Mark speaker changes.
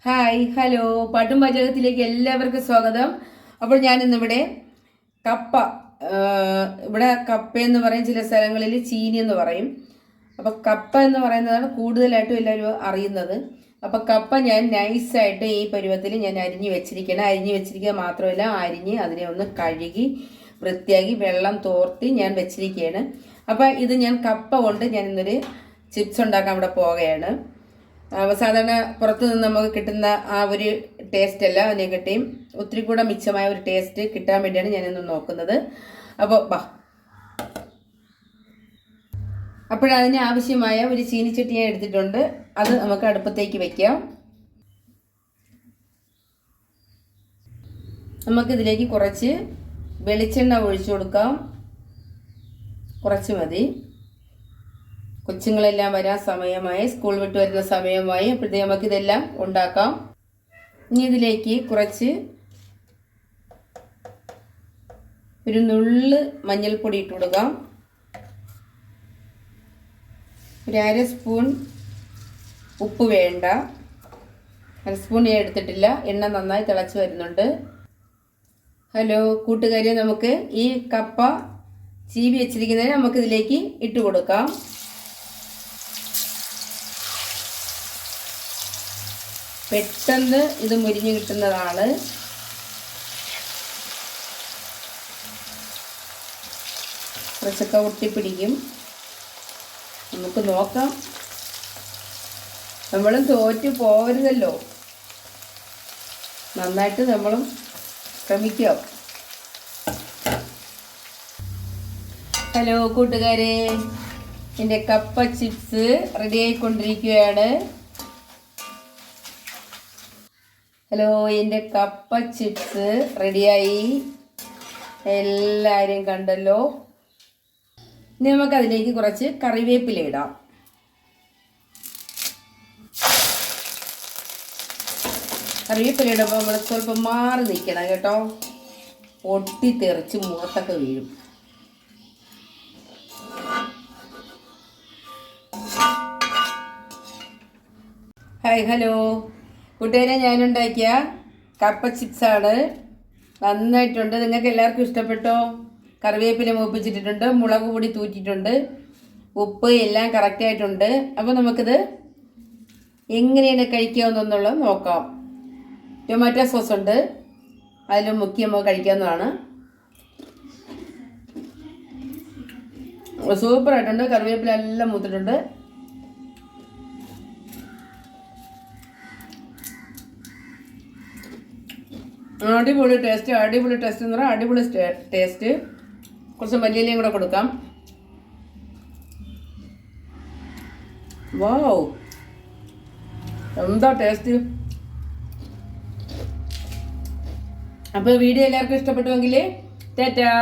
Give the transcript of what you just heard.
Speaker 1: Hi hello പാട്ടും പാചകത്തിലേക്ക് എല്ലാവർക്കും സ്വാഗതം. അപ്പോൾ ഞാൻ ഇന്നിവിടെ കപ്പ, ഇവിടെ കപ്പയെന്ന് പറയും, ചില സ്ഥലങ്ങളിൽ ചീനി എന്ന് പറയും. അപ്പോൾ കപ്പ എന്ന് പറയുന്നതാണ് കൂടുതലായിട്ടും എല്ലാവരും അറിയുന്നത്. അപ്പോൾ കപ്പ ഞാൻ നൈസായിട്ട് ഈ പരുവത്തിൽ ഞാൻ അരിഞ്ഞ് വെച്ചിരിക്കുക മാത്രമല്ല, അരിഞ്ഞ് അതിനെ ഒന്ന് കഴുകി വൃത്തിയാക്കി വെള്ളം തോർത്തി ഞാൻ വെച്ചിരിക്കുകയാണ്. അപ്പോൾ ഇത് ഞാൻ കപ്പ കൊണ്ട് ഞാൻ ഇന്നൊരു ചിപ്സ് ഉണ്ടാക്കാൻ ഇവിടെ പോവുകയാണ്. സാധാരണ പുറത്തു നിന്ന് നമുക്ക് കിട്ടുന്ന ആ ഒരു ടേസ്റ്റ് അല്ല, അതിനെക്കാട്ടിയും ഒത്തിരി കൂടെ മിച്ചമായ ഒരു ടേസ്റ്റ് കിട്ടാൻ വേണ്ടിയാണ് ഞാനിന്ന് നോക്കുന്നത്. അപ്പോഴതിന് ആവശ്യമായ ഒരു ചീനിച്ചട്ടി ഞാൻ എടുത്തിട്ടുണ്ട്. അത് നമുക്ക് അടുപ്പത്തേക്ക് വെക്കാം. നമുക്കിതിലേക്ക് കുറച്ച് വെളിച്ചെണ്ണ ഒഴിച്ചു കൊടുക്കാം. കുറച്ച് മതി. കൊച്ചുങ്ങളെല്ലാം വരാൻ സമയമായി, സ്കൂൾ വിട്ട് വരുന്ന സമയമായി. അപ്പോഴത്തേക്ക് നമുക്കിതെല്ലാം ഉണ്ടാക്കാം. ഇനി ഇതിലേക്ക് കുറച്ച് ഒരു നുള്ള് മഞ്ഞൾപ്പൊടി ഇട്ട് കൊടുക്കാം. ഒരു അര സ്പൂൺ ഉപ്പ് വേണ്ട, അര സ്പൂൺ ഞാൻ എടുത്തിട്ടില്ല. എണ്ണ നന്നായി തിളച്ച് വരുന്നുണ്ട്. ഹലോ കൂട്ടുകാരെ, നമുക്ക് ഈ കപ്പ ചീവി വെച്ചിരിക്കുന്നതിന് നമുക്കിതിലേക്ക് ഇട്ട് കൊടുക്കാം. പെട്ടെന്ന് ഇത് മുരിഞ്ഞ് കിട്ടുന്നതാണ്. കുറച്ചൊക്കെ ഒട്ടിപ്പിടിക്കും. നമുക്ക് നോക്കാം. നമ്മളും തോറ്റു പോകരുതല്ലോ, നന്നായിട്ട് നമ്മളും ശ്രമിക്കാം. ഹലോ കൂട്ടുകാരെ, എൻ്റെ കപ്പ ചിപ്സ് റെഡി ആയിക്കൊണ്ടിരിക്കുകയാണ്. ഹലോ, എൻ്റെ കപ്പ ചിപ്സ് റെഡിയായി. എല്ലാവരും കണ്ടല്ലോ. ഇനി നമുക്കതിലേക്ക് കുറച്ച് കറിവേപ്പില ഇടാം. കറിവേപ്പില ഇടുമ്പോൾ നമ്മൾ സ്വല്പം മാറി നിൽക്കണം കേട്ടോ, പൊട്ടിത്തെറിച്ച് മുഖത്തൊക്കെ വീഴും. ഹായ് ഹലോ കൂട്ടുകാരെ, ഞാനുണ്ടാക്കിയ കപ്പ ചിപ്സാണ്. നന്നായിട്ടുണ്ട്. നിങ്ങൾക്ക് എല്ലാവർക്കും ഇഷ്ടപ്പെട്ടോ? കറിവേപ്പില മൂപ്പിച്ചിട്ടിട്ടുണ്ട്, മുളക് പൊടി തൂറ്റിട്ടുണ്ട്, ഉപ്പ് എല്ലാം കറക്റ്റായിട്ടുണ്ട്. അപ്പോൾ നമുക്കിത് എങ്ങനെയാണ് കഴിക്കാവുന്നതെന്നുള്ളത് നോക്കാം. ടൊമാറ്റോ സോസ് ഉണ്ട്, അതിലും മുക്കി നമുക്ക് കഴിക്കാവുന്നതാണ്. സൂപ്പറായിട്ടുണ്ട്. കറിവേപ്പില എല്ലാം മൂത്തിട്ടുണ്ട്. അടിപൊളി ടേസ്റ്റ് എന്ന് പറഞ്ഞാൽ അടിപൊളി ടേസ്റ്റ്. കുറച്ച് മല്ലിയിലയും കൂടെ കൊടുക്കാം. വൗ, എന്താ ടേസ്റ്റ്! അപ്പോൾ വീഡിയോ എല്ലാവർക്കും ഇഷ്ടപ്പെട്ടുവെങ്കിൽ ടാറ്റാ.